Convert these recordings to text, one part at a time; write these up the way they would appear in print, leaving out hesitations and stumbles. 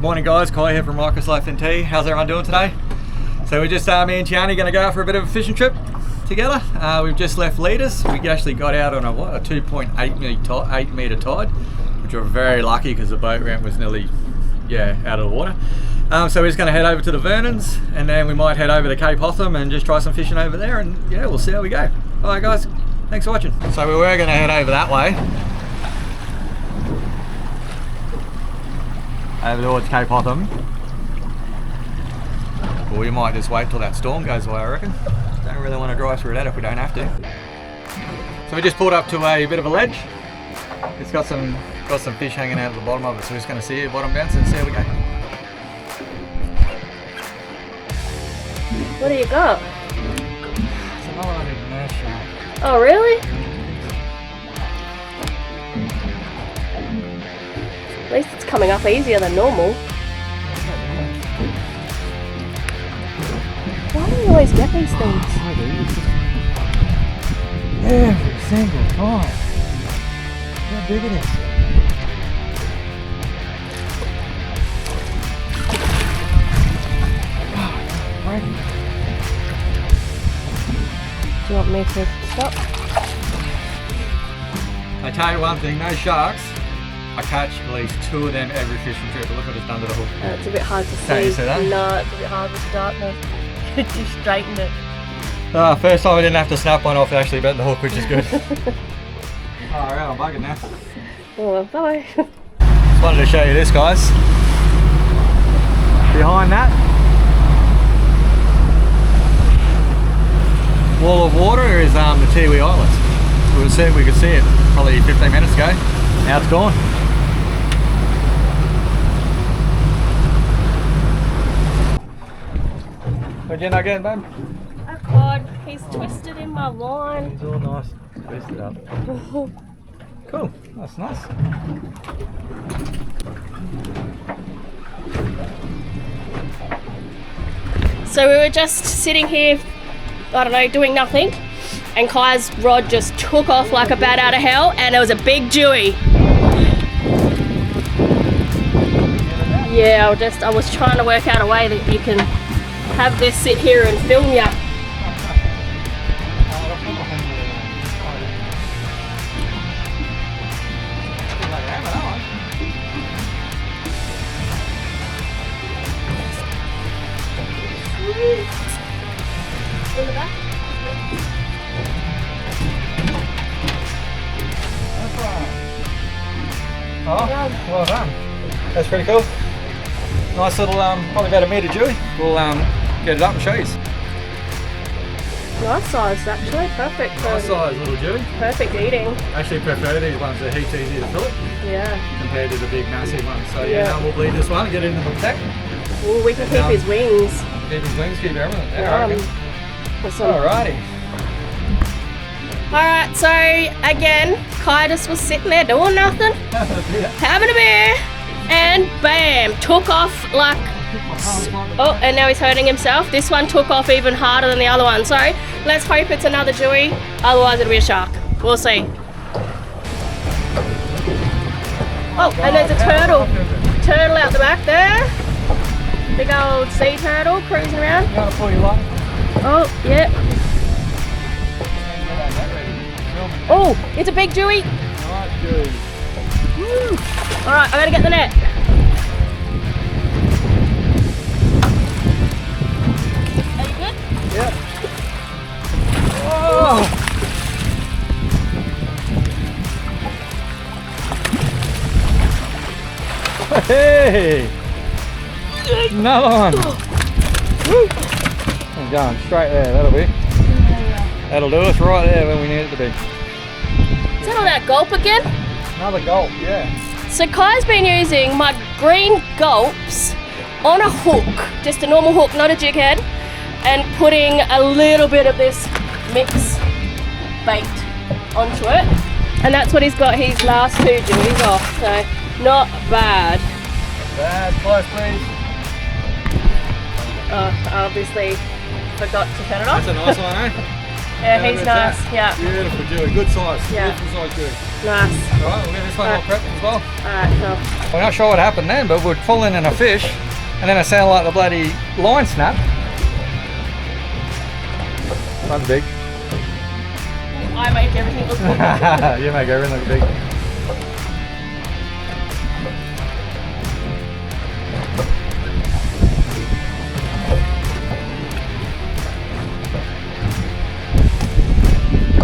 Morning guys, Kai here from Rykers Life and Tea. How's everyone doing today? So we're just, me and Tiani going to go out for a bit of a fishing trip together. We've just left Leaders. We actually got out on a 2.8 metre tide, which we're very lucky because the boat ramp was nearly, out of the water. So we're just going to head over to the Vernons, and then we might head over to Cape Hotham and just try some fishing over there, and we'll see how we go. Alright guys, thanks for watching. So we were going to head over that way, over towards Cape Hotham. Or we might just wait till that storm goes away, I reckon. Don't really want to drive through that if we don't have to. So we just pulled up to a bit of a ledge. It's got some fish hanging out of the bottom of it, so we're just going to see it bottom bounce and see how we go. What do you got? It's another one in there, shark. Oh really? At least it's coming up easier than normal. Why do you always get these things? Every single time. How big it is. Do you want me to stop? I tell you one thing, no sharks. I catch at least 2 of them every fishing trip. Look what it's done to the hook. It's a bit hard to see. Can't you see that? No, it's a bit hard with the darkness. You straightened it. First time I didn't have to snap one off, it actually bent the hook, which is good. Alright, I'm bugging now. Oh, bye. Just wanted to show you this, guys. Behind that wall of water is the Tiwi Islands. We could see it probably 15 minutes ago. Now it's gone. What you not getting, babe? Oh God, he's twisted in my line. He's all nice twisted up. Cool, that's nice. So we were just sitting here, I don't know, doing nothing, and Kai's rod just took off like a bat out of hell, and it was a big Jewy. Yeah, I was trying to work out a way that you can have this sit here and film ya. Oh, well done. That's pretty cool. Nice little, probably about a metre Jewy. We'll get it up and show you. Nice size actually, perfect. Nice size little Jewy. Perfect eating. Actually prefer these ones, they're heaps easier to fillet. Yeah. Compared to the big massive ones. So now we'll bleed this one and get it into the tank. Well, we can keep his wings. Keep his wings, keep everything there, I reckon. Alrighty. Alright, so again, Kai just was sitting there doing nothing, having a beer, and bam, took off like, oh, and now he's hurting himself. This one took off even harder than the other one, so let's hope it's another Jewy, otherwise it'll be a shark. We'll see. Oh, and there's a turtle out the back there. Big old sea turtle cruising around. You want to pull your line? Oh, yeah. Oh, it's a big Jewy. Nice Jewy. Woo. All right, I gotta get the net. Are you good? Yep. Oh. Hey! Another one. Woo. I'm going straight there, that'll do us right there when we need it to be. Is that on that gulp again? Another gulp, yeah. So Kai's been using my green gulps on a hook, just a normal hook, not a jig head, and putting a little bit of this mix bait onto it. And that's what he's got his last 2 Jewies off, so not bad. Bad, close please. I obviously forgot to turn it off. That's a nice one, eh? Yeah, he's nice, yeah. Beautiful Jewy, good size. Yeah. Beautiful size Jewy. Nice. Alright, we'll get this one all prepped as well. Alright, cool. We're not sure what happened then, but we'd fallen in a fish, and then it sounded like the bloody line snapped. One's big. I make everything look big. You make everything look big.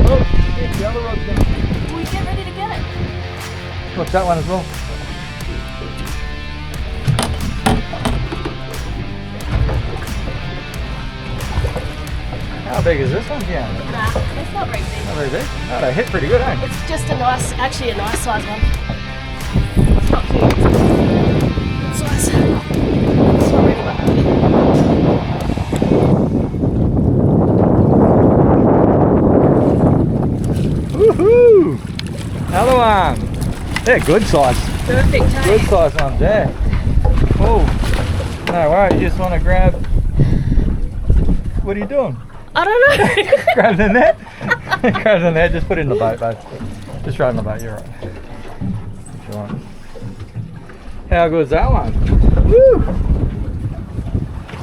Oh, shit, the other rod's gone. We get ready to get it. Watch that one as well. How big is this one? Yeah. Nah, it's not very big. Not very big. Oh, they hit pretty good, eh? It's just a nice, actually a nice size one. It's not huge. Good size. It's not really that big. Woohoo! Another one. They're good size. Perfect, eh? Good size ones, yeah. Oh, no worries. You just want to grab. What are you doing? I don't know. Grab the net. Grab the net. Just put it in the boat, babe. Just right in the boat. You're right. If you want. How good is that one? Woo!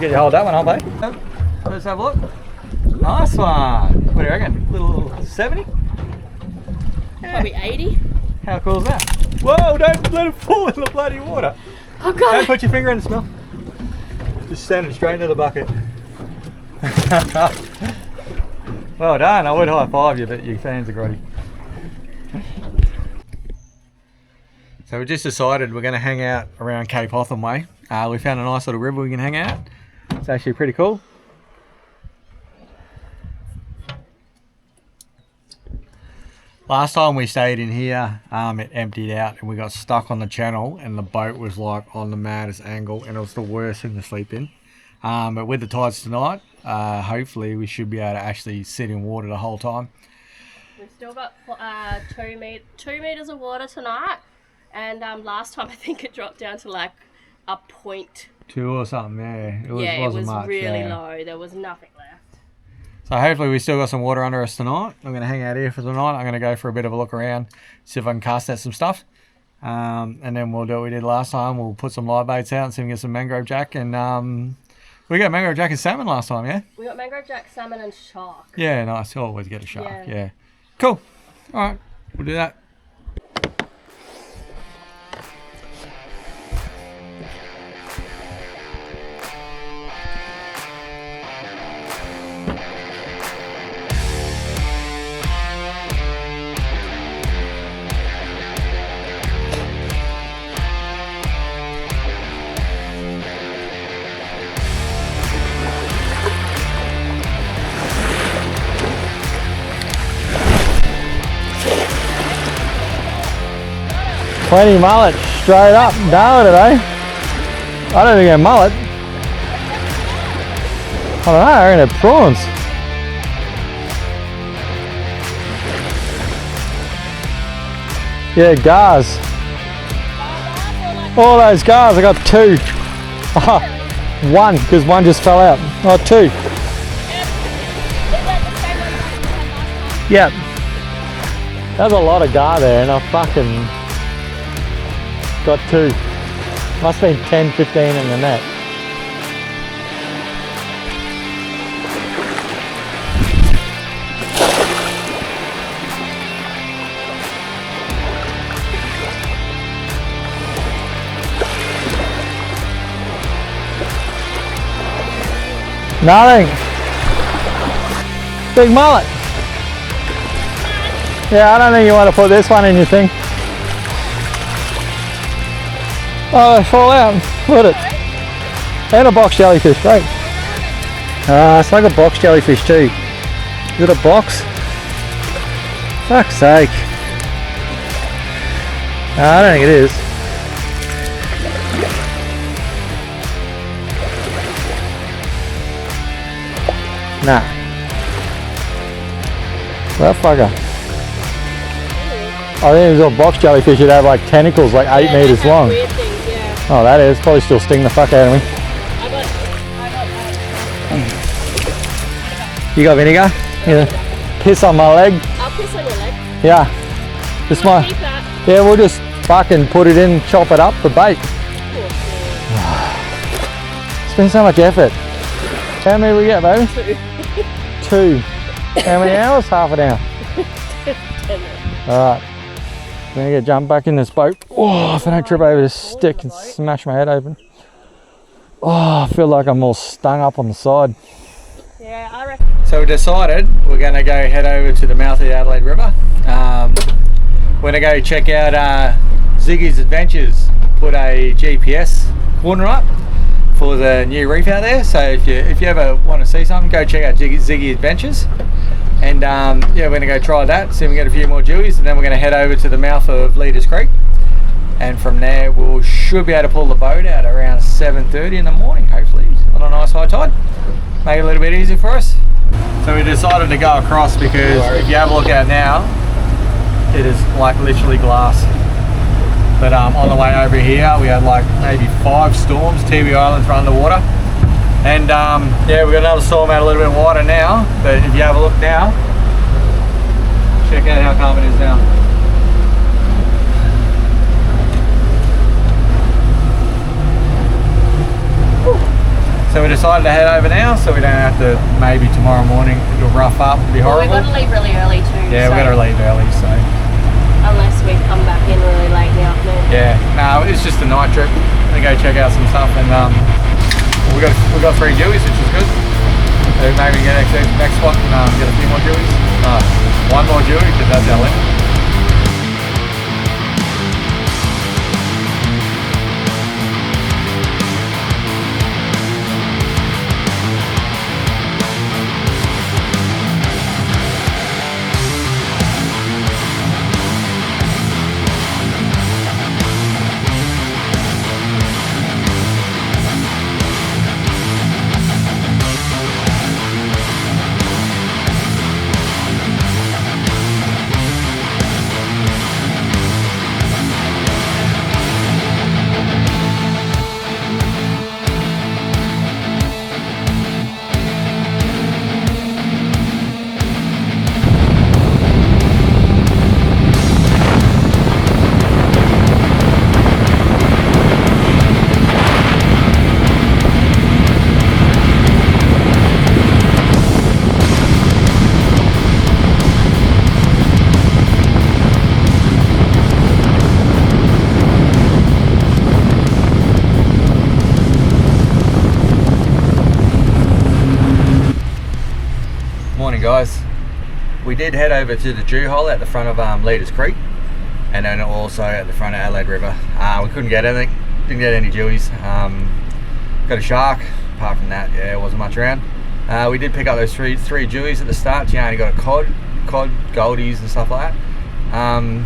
Get you hold that one on, babe. Let's have a look. Nice one. What do you reckon? Little 70? Probably 80. How cool is that? Whoa! Don't let it fall in the bloody water. Oh god. Don't put your finger in the smell. Just send it straight into the bucket. Well done. I would high five you, but your fans are grotty. So we just decided we're going to hang out around Cape Hotham Way. We found a nice little river we can hang out. It's actually pretty cool. Last time we stayed in here, it emptied out and we got stuck on the channel, and the boat was like on the maddest angle, and it was the worst thing to sleep in. But with the tides tonight, hopefully we should be able to actually sit in water the whole time. We've still got 2 meters of water tonight, and last time I think it dropped down to like a 0.2 or something. Yeah, it was much, really yeah. low. There was nothing left. So hopefully we still got some water under us tonight. I'm going to hang out here for tonight. I'm going to go for a bit of a look around, see if I can cast out some stuff. And then we'll do what we did last time. We'll put some live baits out and see if we can get some mangrove jack. And we got mangrove jack and salmon last time, yeah? We got mangrove jack, salmon and shark. Yeah, nice. You always get a shark, Yeah. yeah. Cool. All right, we'll do that. Plenty mullet straight up, down it, eh? I don't think they're mullet. I don't know, I reckon they're prawns. Yeah, gars. All those gars, I got 2. Oh, 1, because 1 just fell out. Oh, 2. Yep. There's a lot of gar there, and I fucking got 2. Must have been 10, 15 in the net. Nothing. Big mullet. Yeah, I don't think you want to put this one in your thing. Oh, they fall out. Look at it. And a box jellyfish, great. It's like a box jellyfish too. Is it a box? Fuck's sake. I don't think it is. Nah. That fucker. I think it was a box jellyfish. It'd have like tentacles, like 8 meters long. Weird things, yeah. Oh, that is probably still sting the fuck out of me. I got You got vinegar? Yeah. Piss on my leg. I'll piss on your leg. Yeah. Just Wanna my. keep that? Yeah, we'll just fucking put it in, chop it up for bait. It's been so much effort. How many we get, baby? 2. How many hours? Half an hour. 10 minutes. Alright. I'm gonna jump back in this boat. Oh, if I don't trip over this stick and smash my head open. Oh, I feel like I'm all stung up on the side. Yeah, I reckon. So we decided we're going to go head over to the mouth of the Adelaide River. We're going to go check out Ziggy's Adventures. Put a GPS coordinate up for the new reef out there. So if you ever want to see something, go check out Ziggy Adventures. And yeah, we're going to go try that, see if we can get a few more Jewies, and then we're going to head over to the mouth of Leaders Creek. And from there we should be able to pull the boat out around 7:30 in the morning, hopefully, on a nice high tide. Make it a little bit easier for us. So we decided to go across because if you have a look at it now, it is like literally glass. But on the way over here, we had like maybe 5 storms. Tiwi Islands were underwater. And yeah, we've got another storm out a little bit wider now. But if you have a look now, check out how calm it is now. So we decided to head over now, so we don't have to, maybe tomorrow morning it'll rough up, it'll be horrible. Well, we've got to leave really early too. Yeah, we've got to leave early, so. Unless we come back in really late in the afternoon. Yeah, no, it's just a night trip. We're going to go check out some stuff, and we got 3 Jewies, which is good. So maybe get next spot and get a few more Jewies. 1 more Jewie, because that's our limit. Guys, we did head over to the Jew hole at the front of Leaders Creek, and then also at the front of Adelaide River. We couldn't get anything, didn't get any Jewies. Got a shark. Apart from that, yeah, it wasn't much around. We did pick up those three Jewies at the start. Tiani got a cod, goldies and stuff like that.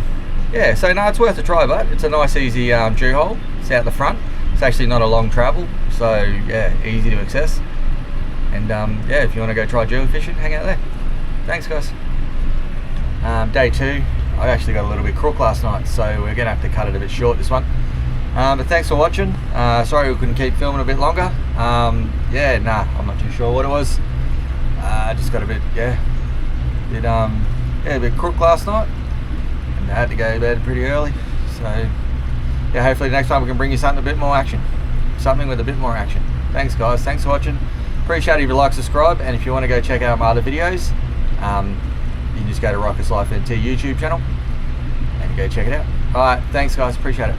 Yeah, so no, it's worth a try, but it's a nice easy Jew hole. It's out the front. It's actually not a long travel, so yeah, easy to access. And yeah, if you want to go try Jewie fishing, hang out there. Thanks, guys. Day 2, I actually got a little bit crook last night, so we're going to have to cut it a bit short, this one. But thanks for watching. Sorry we couldn't keep filming a bit longer. Yeah, nah, I'm not too sure what it was. Just got a bit, yeah, a bit crook last night, and I had to go to bed pretty early. So yeah, hopefully next time we can bring you something with a bit more action. Thanks, guys. Thanks for watching. Appreciate it if you like, subscribe, and if you want to go check out my other videos, you can just go to Rykers Life NT YouTube channel and go check it out. Alright, thanks guys, appreciate it.